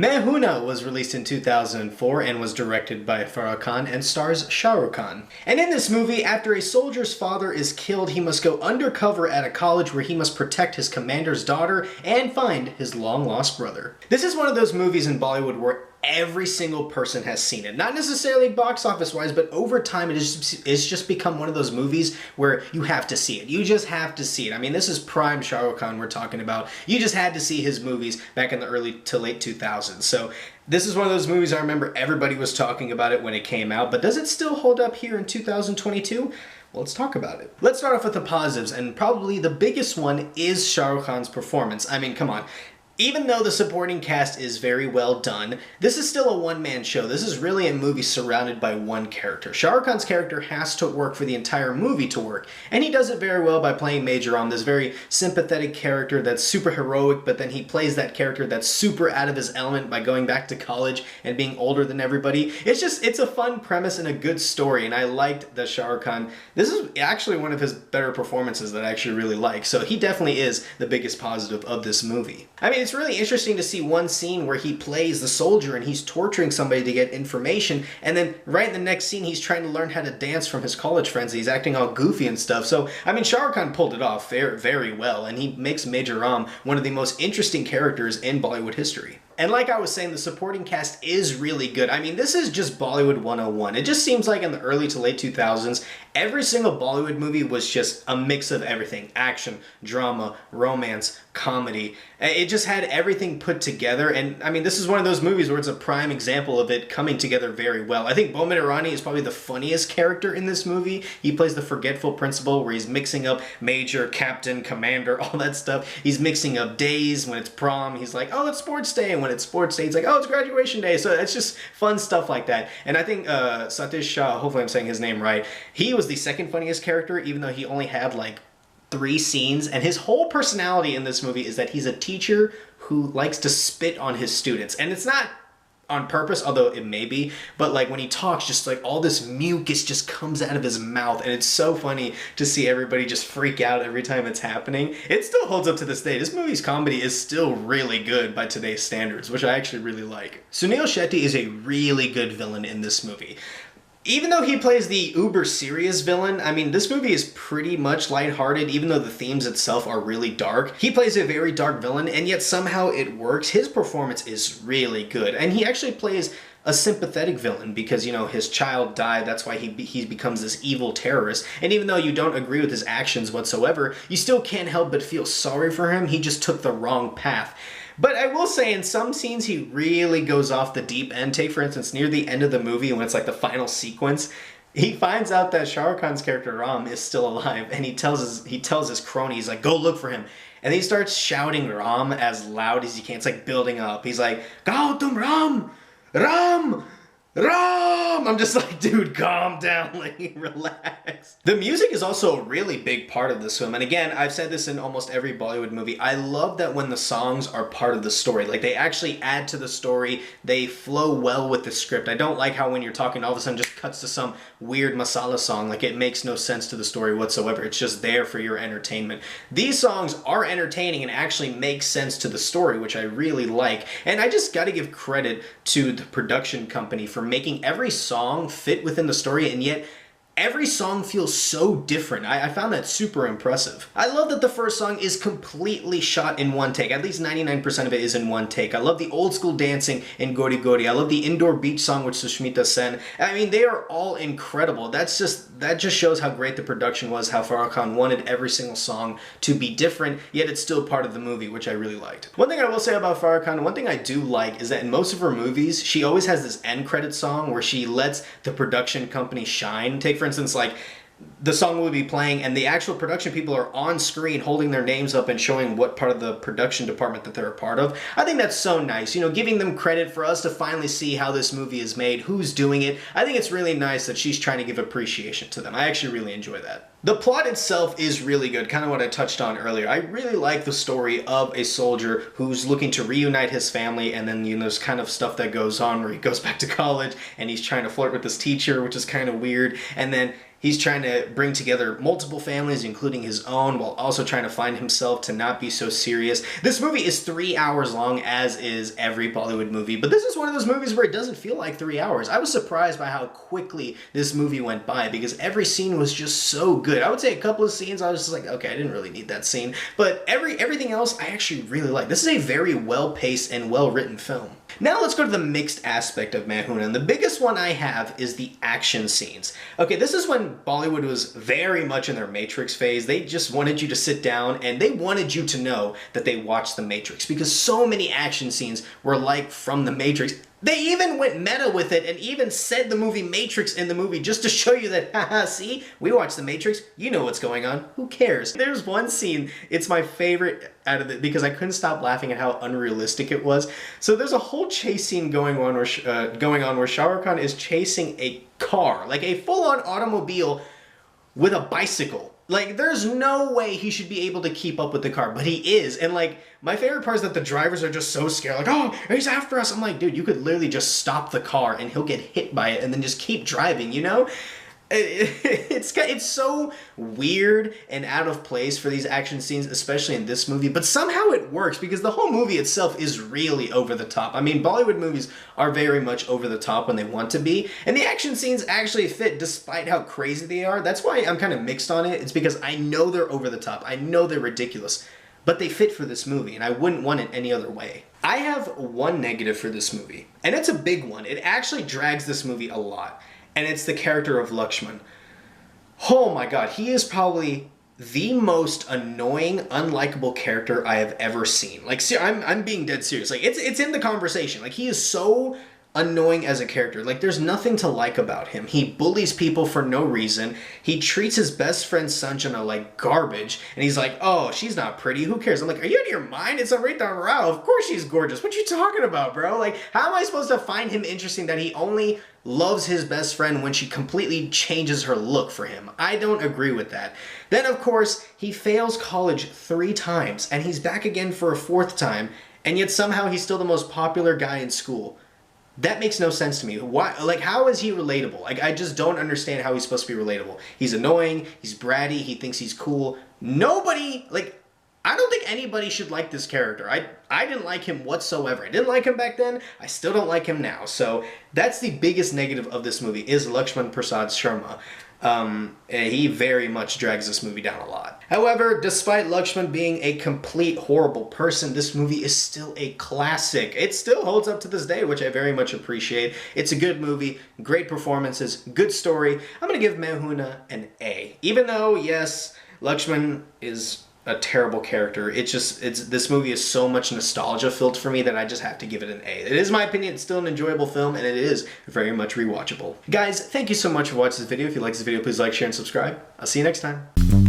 Hoon was released in 2004 and was directed by Farah Khan and stars Shah Rukh Khan. And in this movie, after a soldier's father is killed, he must go undercover at a college where he must protect his commander's daughter and find his long-lost brother. This is one of those movies in Bollywood where every single person has seen it. Not necessarily box office wise, but over time it's just become one of those movies where you have to see it. You just have to see it. I mean, this is prime Shah Rukh Khan we're talking about. You just had to see his movies back in the early to late 2000s. So this is one of those movies I remember everybody was talking about it when it came out, but does it still hold up here in 2022? Well, let's talk about it. Let's start off with the positives, and probably the biggest one is Shah Rukh Khan's performance. I mean, come on. Even though the supporting cast is very well done, this is still a one-man show. This is really a movie surrounded by one character. Shah Rukh Khan's character has to work for the entire movie to work, and he does it very well by playing Major Ram, this very sympathetic character that's super heroic, but then he plays that character that's super out of his element by going back to college and being older than everybody. It's a fun premise and a good story, and I liked that Shah Rukh Khan, this is actually one of his better performances that I actually really like, so he definitely is the biggest positive of this movie. I mean, it's really interesting to see one scene where he plays the soldier and he's torturing somebody to get information, and then right in the next scene he's trying to learn how to dance from his college friends and he's acting all goofy and stuff. So, I mean, Shah Rukh Khan pulled it off very, very well, and he makes Major Ram one of the most interesting characters in Bollywood history. And like I was saying, the supporting cast is really good. I mean, this is just Bollywood 101. It just seems like in the early to late 2000s, every single Bollywood movie was just a mix of everything. Action, drama, romance, comedy. It just had everything put together. And I mean, this is one of those movies where it's a prime example of it coming together very well. I think Bomin Irani is probably the funniest character in this movie. He plays the forgetful principal where he's mixing up major, captain, commander, all that stuff. He's mixing up days. When it's prom, he's like, oh, it's sports day. And when it's sports day, he's like, oh, it's graduation day. So it's just fun stuff like that. And I think Satish Shah, hopefully I'm saying his name right, he was the second funniest character, even though he only had like 3 scenes, and his whole personality in this movie is that he's a teacher who likes to spit on his students. And it's not on purpose, although it may be, but like when he talks, just like all this mucus just comes out of his mouth, and it's so funny to see everybody just freak out every time it's happening. It still holds up to this day. This movie's comedy is still really good by today's standards, which I actually really like. Sunil Shetty is a really good villain in this movie. Even though he plays the uber serious villain, I mean, this movie is pretty much lighthearted, even though the themes itself are really dark. He plays a very dark villain, and yet somehow it works. His performance is really good, and he actually plays a sympathetic villain because, you know, his child died. That's why he becomes this evil terrorist. And even though you don't agree with his actions whatsoever, you still can't help but feel sorry for him. He just took the wrong path. But I will say, in some scenes, he really goes off the deep end. Take, for instance, near the end of the movie, when it's like the final sequence, he finds out that Shah Rukh Khan's character Ram is still alive, and he tells his crony, he's like, go look for him. And he starts shouting Ram as loud as he can. It's like building up. He's like, Gautam Ram! Ram! Ram! I'm just like, dude, calm down, like, relax. The music is also a really big part of this film, and again, I've said this in almost every Bollywood movie. I love that when the songs are part of the story, like they actually add to the story, they flow well with the script. I don't like how when you're talking, all of a sudden just cuts to some weird masala song, like it makes no sense to the story whatsoever. It's just there for your entertainment. These songs are entertaining and actually make sense to the story, which I really like, and I just gotta give credit to the production company for making every song fit within the story, and yet every song feels so different. I found that super impressive. I love that the first song is completely shot in one take. At least 99% of it is in one take. I love the old school dancing in Gori Gori. I love the indoor beach song with Sushmita Sen. I mean, they are all incredible. That just shows how great the production was, how Farah Khan wanted every single song to be different, yet it's still part of the movie, which I really liked. One thing I will say about Farah Khan, one thing I do like is that in most of her movies, she always has this end credit song where she lets the production company shine. Take, for instance, like the song will be playing and the actual production people are on screen holding their names up and showing what part of the production department that they're a part of. I think that's so nice, you know, giving them credit for us to finally see how this movie is made, who's doing it. I think it's really nice that she's trying to give appreciation to them. I actually really enjoy that. The plot itself is really good, kind of what I touched on earlier. I really like the story of a soldier who's looking to reunite his family, and then, you know, there's kind of stuff that goes on where he goes back to college and he's trying to flirt with this teacher, which is kind of weird, and then He's trying to bring together multiple families, including his own, while also trying to find himself to not be so serious. This movie is 3 hours long, as is every Bollywood movie, but this is one of those movies where it doesn't feel like 3 hours. I was surprised by how quickly this movie went by because every scene was just so good. I would say a couple of scenes I was just like, okay, I didn't really need that scene, but everything else I actually really like. This is a very well-paced and well-written film. Now let's go to the mixed aspect of Hoon, and the biggest one I have is the action scenes. Okay, this is when Bollywood was very much in their Matrix phase. They just wanted you to sit down and they wanted you to know that they watched the Matrix because so many action scenes were like from the Matrix. They even went meta with it and even said the movie Matrix in the movie just to show you that, haha, see, we watched the Matrix, you know what's going on, who cares? There's one scene, it's my favorite out of it because I couldn't stop laughing at how unrealistic it was. So there's a whole chase scene going on where Shah Rukh Khan is chasing a car, like a full-on automobile with a bicycle. Like, there's no way he should be able to keep up with the car, but he is. And, like, my favorite part is that the drivers are just so scared. Like, oh, he's after us. I'm like, dude, you could literally just stop the car and he'll get hit by it and then just keep driving, you know? It's so weird and out of place for these action scenes, especially in this movie, but somehow it works because the whole movie itself is really over the top. I mean, Bollywood movies are very much over the top when they want to be, and the action scenes actually fit despite how crazy they are. That's why I'm kind of mixed on it. It's because I know they're over the top. I know they're ridiculous, but they fit for this movie, and I wouldn't want it any other way. I have one negative for this movie, and it's a big one. It actually drags this movie a lot. And it's the character of Lakshman. Oh my god, he is probably the most annoying, unlikable character I have ever seen. Like, see, I'm being dead serious. Like, it's in the conversation. Like, he is so annoying as a character. Like, there's nothing to like about him. He bullies people for no reason. He treats his best friend Sanjana like garbage. And he's like, oh, she's not pretty. Who cares? I'm like, are you out of your mind? It's Amrita Rao. Of course she's gorgeous. What you talking about, bro? Like, how am I supposed to find him interesting that he only loves his best friend when she completely changes her look for him? I don't agree with that. Then, of course, he fails college 3 times, and he's back again for a 4th time, and yet somehow he's still the most popular guy in school. That makes no sense to me. Why? Like, how is he relatable? Like, I just don't understand how he's supposed to be relatable. He's annoying, he's bratty, he thinks he's cool. Nobody, like, I don't think anybody should like this character. I didn't like him whatsoever. I didn't like him back then. I still don't like him now. So that's the biggest negative of this movie is Lakshman Prasad Sharma. He very much drags this movie down a lot. However, despite Lakshman being a complete horrible person, this movie is still a classic. It still holds up to this day, which I very much appreciate. It's a good movie, great performances, good story. I'm gonna give Mehuna an A. Even though, yes, Lakshman is a terrible character. This movie is so much nostalgia filled for me that I just have to give it an A. It is my opinion, it's still an enjoyable film, and it is very much rewatchable. Guys, thank you so much for watching this video. If you like this video, please like, share, and subscribe. I'll see you next time.